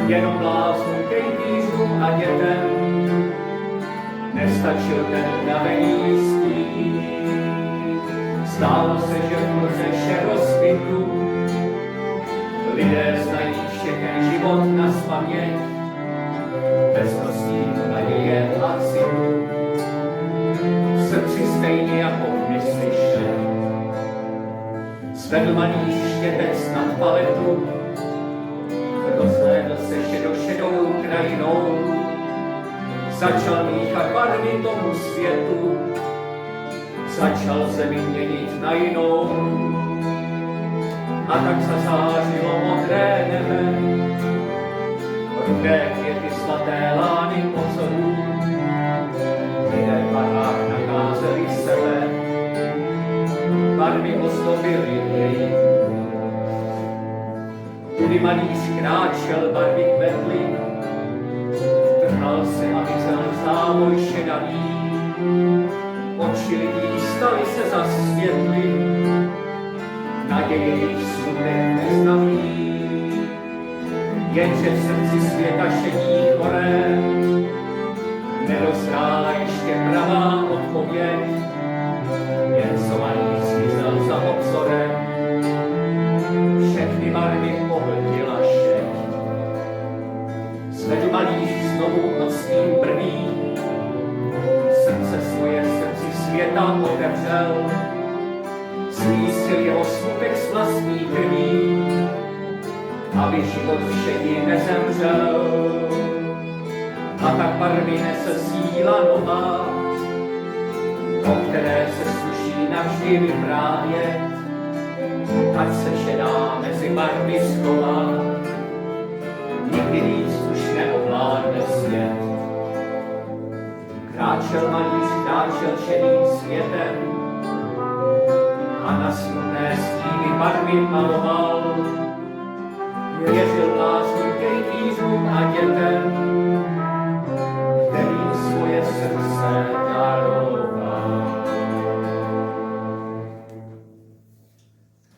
jenom bláznům, kejtířům a dětem nestačil ten unavený stín. Zdálo se, že v mlze rozkvitu lidé znají všechen život nazpaměť, bez nosínu naděje a citu. V srdci stejně jako v mysli šel. Zvedl malý štětec nad paletu, rozhlédl se šedou krajinou, začal míchat barvy tomu světu, začal zemi měnit na jinou. A tak zazářilo modré nebe, rudé květy zlaté lány pozorů, lidé v barvách nacházeli sebe, barvy ozdobily jejich. Tudy malíř kráčel, barvy kvetly, trhal se a vyzel závoj šedaný, oči lidí staly se za světly, naděje jejich smutek neznamí. Jenže v srdci světa šedí choré, nedozrála ještě pravá odpověď, jen co malíř zmizel za obzorem, všechny barvy pohltila šeť. Zvedl malíř znovu nosím brví, srdce svoje srdci světa otevřel, smísil jeho smutek s vlastní krví, aby život v šedi nezemřel. A tak barvy nese síla nová, o které se sluší navždy vyprávět, ať se šedá mezi barvy schová, nikdy víc už neovládne svět. Kráčel malíř, kráčel šedým světem a na smutné stíny barvy maloval. Věřil lásku kejtířům a dětem,